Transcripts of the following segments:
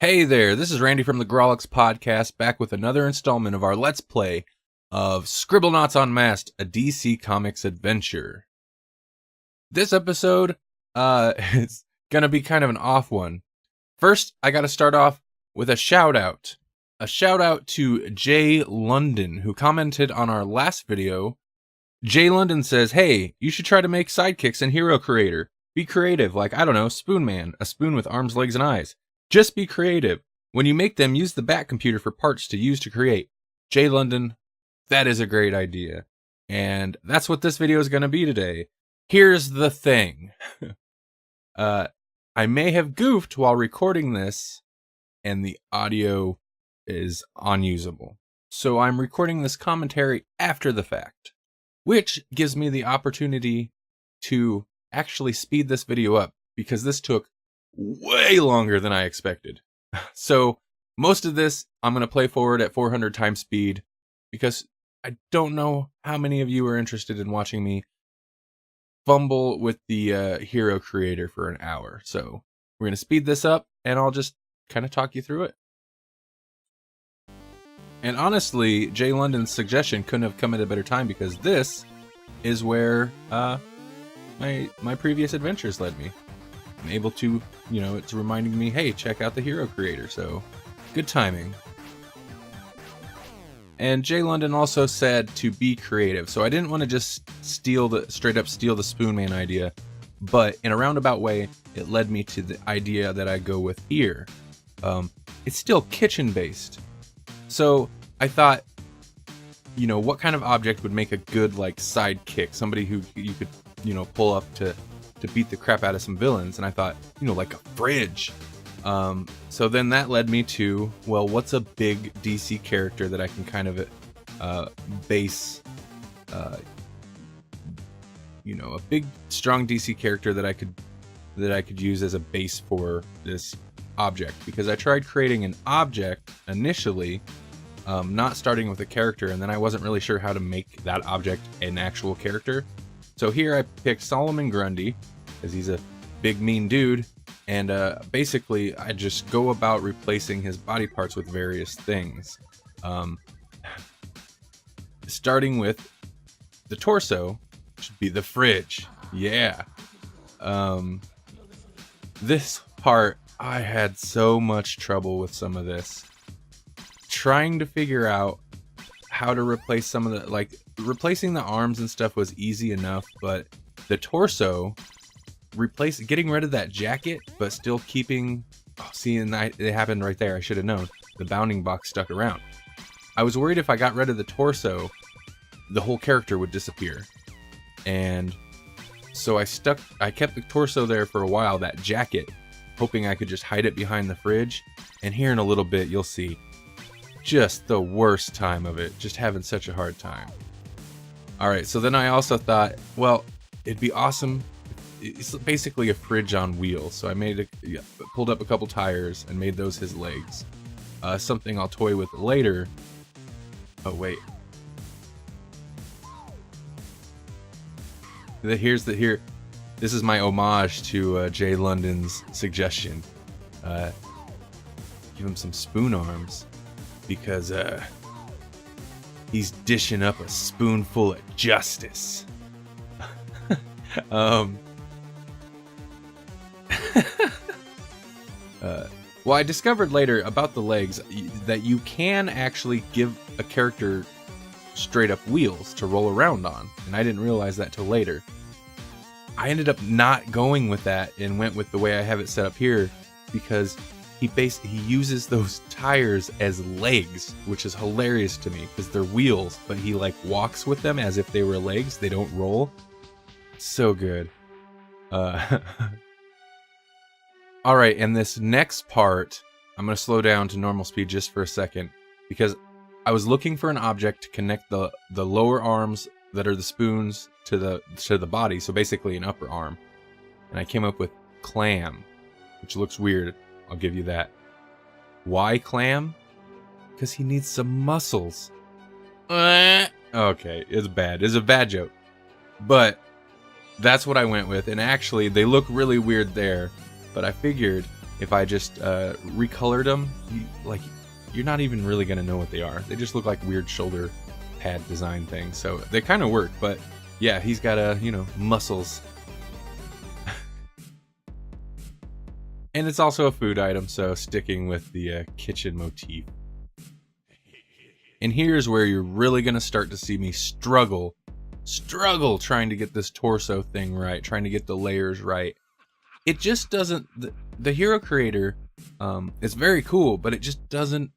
Hey there, this is Randy from the Grawlix Podcast, back with another installment of our Let's Play of Scribblenauts Unmasked, a DC Comics adventure. This episode is gonna be kind of an off one. First, I gotta start off with a shout out. A shout out to Jay London, who commented on our last video. Jay London says, hey, you should try to make sidekicks in Hero Creator. Be creative, like, I don't know, Spoon Man, a spoon with arms, legs, and eyes. Just be creative. When you make them, use the Bat computer for parts to use to create. Jay London, that is a great idea. And that's what this video is going to be today. Here's the thing. I may have goofed while recording this, and the audio is unusable. So I'm recording this commentary after the fact, which gives me the opportunity to actually speed this video up, because this took way longer than I expected. So most of this I'm going to play forward at 400 times speed, because I don't know how many of you are interested in watching me fumble with the Hero Creator for an hour. So we're going to speed this up, and I'll just kind of talk you through it. And honestly, Jay London's suggestion couldn't have come at a better time, because this is where my previous adventures led me. I'm able to, it's reminding me, hey, check out the Hero Creator, so good timing. And Jay London also said to be creative, so I didn't want to just straight up steal the Spoon Man idea, but in a roundabout way, it led me to the idea that I go with here. It's still kitchen based, so I thought, what kind of object would make a good sidekick, somebody who you could pull up to beat the crap out of some villains. And I thought, like a fridge. So then that led me to, well, what's a big DC character that I can kind of base, a big strong DC character that I could use as a base for this object. Because I tried creating an object initially, not starting with a character, and then I wasn't really sure how to make that object an actual character. So here I picked Solomon Grundy, because he's a big mean dude, and basically I just go about replacing his body parts with various things. Starting with the torso, should be the fridge. Yeah. This part, I had so much trouble with some of this. Trying to figure out how to replace some of the, replacing the arms and stuff was easy enough, but the torso, getting rid of that jacket, but still keeping, it happened right there, I should have known, the bounding box stuck around. I was worried if I got rid of the torso, the whole character would disappear. And so I kept the torso there for a while, that jacket, hoping I could just hide it behind the fridge. And here in a little bit, you'll see just the worst time of it, just having such a hard time. Alright, so then I also thought, well, it'd be awesome. It's basically a fridge on wheels. So I pulled up a couple tires and made those his legs. Something I'll toy with later. Oh, wait. This is my homage to Jay London's suggestion. Give him some spoon arms, because he's dishing up a spoonful of justice. Well, I discovered later about the legs that you can actually give a character straight up wheels to roll around on, and I didn't realize that till later. I ended up not going with that and went with the way I have it set up here, because he uses those tires as legs, which is hilarious to me, because they're wheels, but he walks with them as if they were legs. They don't roll. So good. Alright, and this next part, I'm going to slow down to normal speed just for a second, because I was looking for an object to connect the lower arms that are the spoons to the body, so basically an upper arm. And I came up with clam, which looks weird, I'll give you that. Why clam? Because he needs some muscles. Okay, it's bad. It's a bad joke. But that's what I went with, and actually they look really weird there, but I figured if I just recolored them, you're not even really gonna know what they are. They just look like weird shoulder pad design things. So they kind of work, but yeah, he's got muscles. And it's also a food item, so sticking with the kitchen motif. And here's where you're really gonna start to see me struggle trying to get this torso thing right, trying to get the layers right. It just doesn't, the hero creator is very cool, but it just doesn't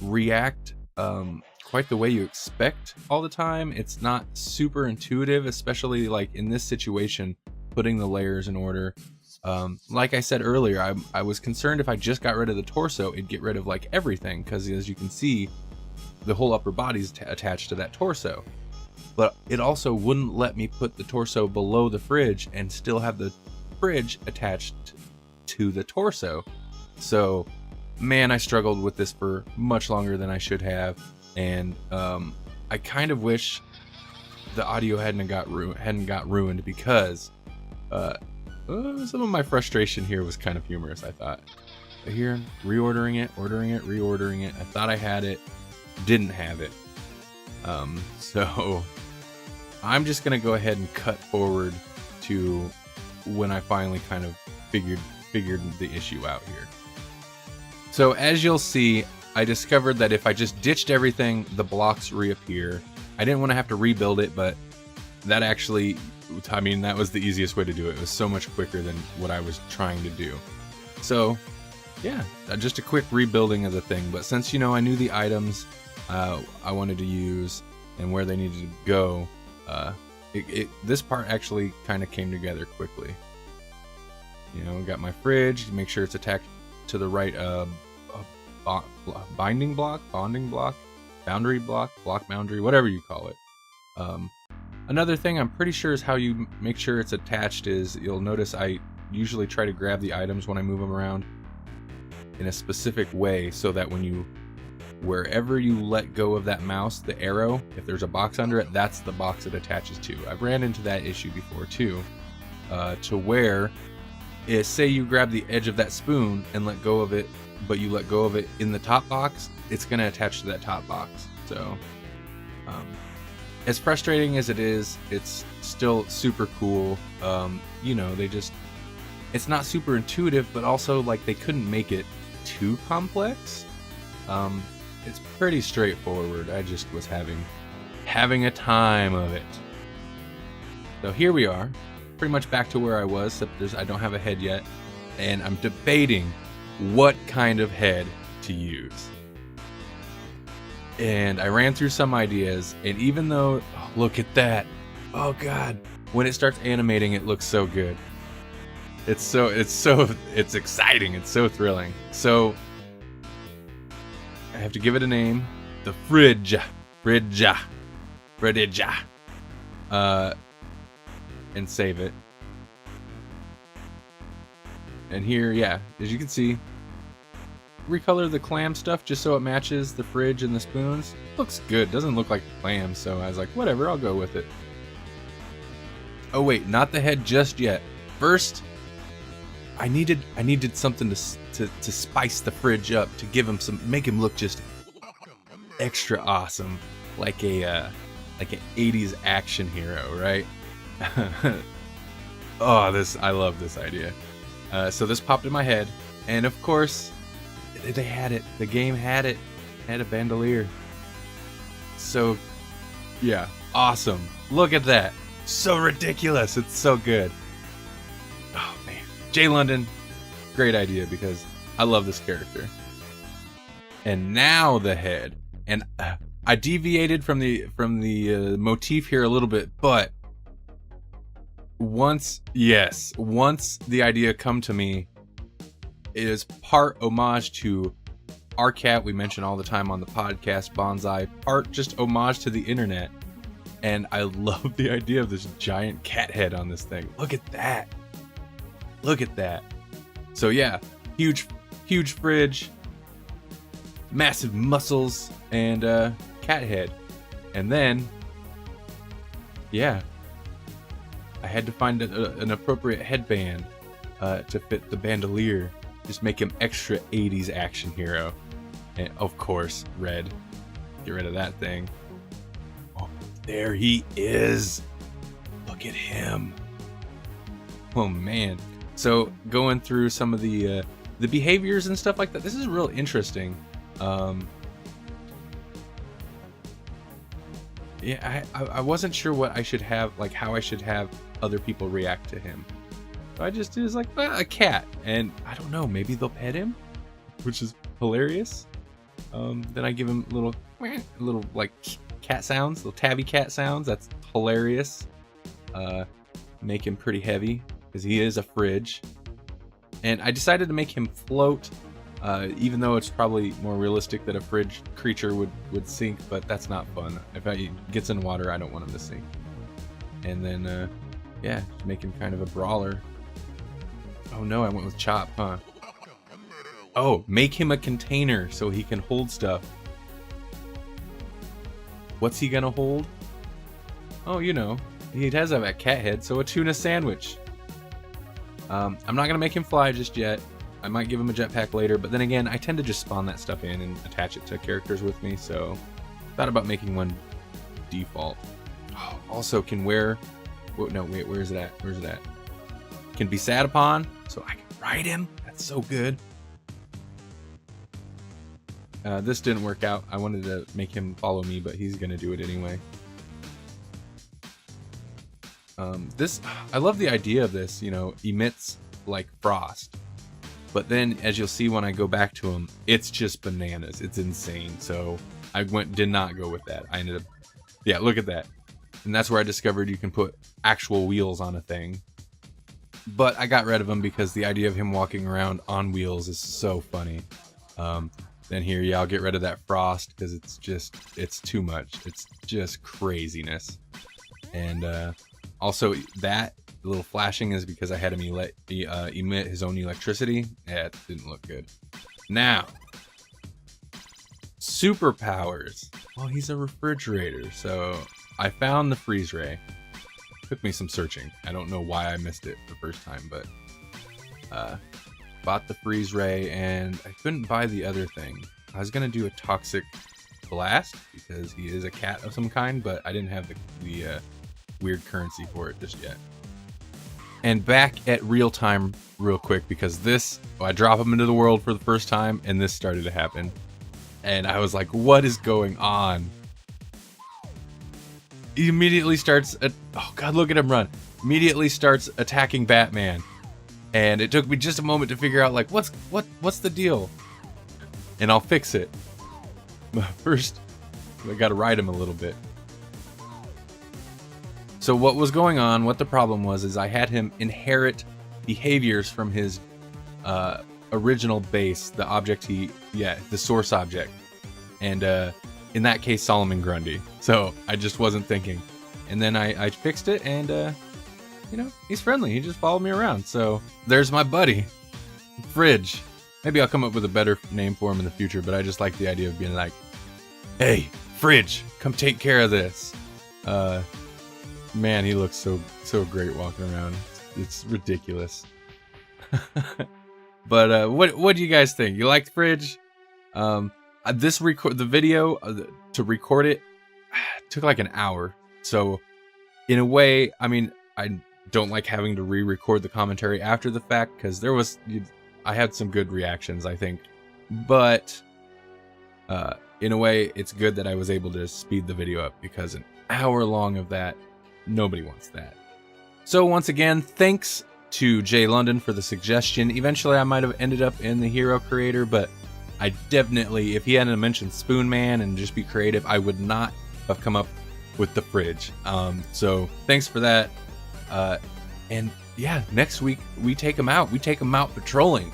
react quite the way you expect all the time. It's not super intuitive, especially like in this situation, putting the layers in order. Like I said earlier, I was concerned if I just got rid of the torso, it'd get rid of like everything, because as you can see, the whole upper body's attached to that torso. But it also wouldn't let me put the torso below the fridge and still have the fridge attached to the torso. So, man, I struggled with this for much longer than I should have, and I kind of wish the audio hadn't got ruined, because some of my frustration here was kind of humorous, I thought. But here, ordering it. I thought I had it, didn't have it. So I'm just gonna go ahead and cut forward to when I finally kind of figured the issue out here. So as you'll see, I discovered that if I just ditched everything, the blocks reappear. I didn't want to have to rebuild it, but that actually, I mean, that was the easiest way to do it. It was so much quicker than what I was trying to do. So yeah, just a quick rebuilding of the thing. But since, I knew the items I wanted to use and where they needed to go, this part actually kind of came together quickly. Got my fridge, make sure it's attached to the right bonding block, boundary block, block boundary, whatever you call it. Another thing I'm pretty sure is how you make sure it's attached is, you'll notice I usually try to grab the items when I move them around in a specific way, so that wherever you let go of that mouse, the arrow, if there's a box under it, that's the box it attaches to. I've ran into that issue before too, to where, say you grab the edge of that spoon and let go of it, but you let go of it in the top box, it's going to attach to that top box. So as frustrating as it is, it's still super cool. It's not super intuitive, but also like they couldn't make it too complex. It's pretty straightforward. I just was having a time of it. So here we are, pretty much back to where I was, except I don't have a head yet, and I'm debating what kind of head to use. And I ran through some ideas, and even though, look at that, oh god, when it starts animating, it looks so good. It's exciting, it's so thrilling. So I have to give it a name, the fridge, and save it. And here, yeah, as you can see, recolor the clam stuff just so it matches the fridge and the spoons. Looks good, doesn't look like clams, so I was like, whatever, I'll go with it. Oh wait, not the head just yet. First, I needed something to spice the fridge up, to give him make him look just extra awesome, like an 80s action hero, right? I love this idea. So this popped in my head, and of course, they had it. The game had it. Had a bandolier. So, yeah, awesome. Look at that. So ridiculous. It's so good. Oh man, Jay London, great idea, because I love this character. And now the head. And I deviated from the motif here a little bit, but once the idea come to me, it is part homage to our cat we mention all the time on the podcast, Bonsai, part just homage to the internet. And I love the idea of this giant cat head on this thing. Look at that. Look at that. So yeah, huge fridge, massive muscles, and cat head. And then, yeah, I had to find an appropriate headband to fit the bandolier. Just make him extra 80s action hero. And of course, red. Get rid of that thing. Oh, there he is. Look at him. Oh man. So going through some of the behaviors and stuff like that, this is real interesting. Yeah, I wasn't sure what I should have, like how I should have other people react to him. So I just did like a cat, and I don't know, maybe they'll pet him, which is hilarious. Then I give him little like cat sounds, little tabby cat sounds. That's hilarious. Make him pretty heavy because he is a fridge. And I decided to make him float, even though it's probably more realistic that a fridge creature would sink, but that's not fun. If he gets in water, I don't want him to sink. And then, yeah, just make him kind of a brawler. Oh no, I went with Chop, huh? Oh, make him a container so he can hold stuff. What's he gonna hold? Oh, you know, he does have a cat head, so a tuna sandwich. I'm not gonna make him fly just yet. I might give him a jetpack later, but then again, I tend to just spawn that stuff in and attach it to characters with me, so thought about making one default. Oh, also can wear... Oh, no, wait, where's it at? Where's it at? Can be sat upon, so I can ride him. That's so good. This didn't work out. I wanted to make him follow me, but he's gonna do it anyway. I love the idea of this, you know, emits like frost. But then, as you'll see when I go back to him, it's just bananas. It's insane. So I did not go with that. I ended up, yeah, look at that. And that's where I discovered you can put actual wheels on a thing. But I got rid of him because the idea of him walking around on wheels is so funny. Then here, yeah, I'll get rid of that frost because it's too much. It's just craziness. And also that little flashing is because I had him emit his own electricity. Yeah, it didn't look good. Now, superpowers. Well, he's a refrigerator, so I found the freeze ray. Took me some searching. I don't know why I missed it the first time, but bought the freeze ray, and I couldn't buy the other thing. I was gonna do a toxic blast because he is a cat of some kind, but I didn't have the weird currency for it just yet. And back at real time real quick, because I drop him into the world for the first time, and this started to happen. And I was like, what is going on? He immediately starts, oh god, look at him run. Immediately starts attacking Batman. And it took me just a moment to figure out, like, what's the deal? And I'll fix it. But first, I gotta ride him a little bit. So what was going on, what the problem was, is I had him inherit behaviors from his original base, the object the source object. And in that case, Solomon Grundy. So I just wasn't thinking. And then I fixed it, and you know, he's friendly. He just followed me around. So there's my buddy, Fridge. Maybe I'll come up with a better name for him in the future, but I just like the idea of being like, hey, Fridge, come take care of this. Man, he looks so great walking around. It's ridiculous. But what do you guys think? You liked Fridge? The video to record it took like an hour. So in a way, I mean, I don't like having to re-record the commentary after the fact, because I had some good reactions, I think. But in a way, it's good that I was able to speed the video up, because an hour long of that, nobody wants that. So once again, thanks to Jay London for the suggestion. Eventually I might have ended up in the hero creator, but I definitely, if he hadn't mentioned Spoon Man and just be creative, I would not have come up with the Fridge. So thanks for that. And yeah, next week we take him out. We take him out patrolling.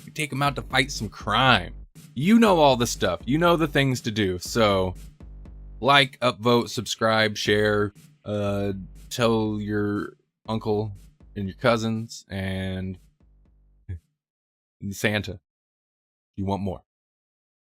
We take him out to fight some crime. You know all the stuff. You know the things to do. So like, upvote, subscribe, share, tell your uncle and your cousins and Santa you want more.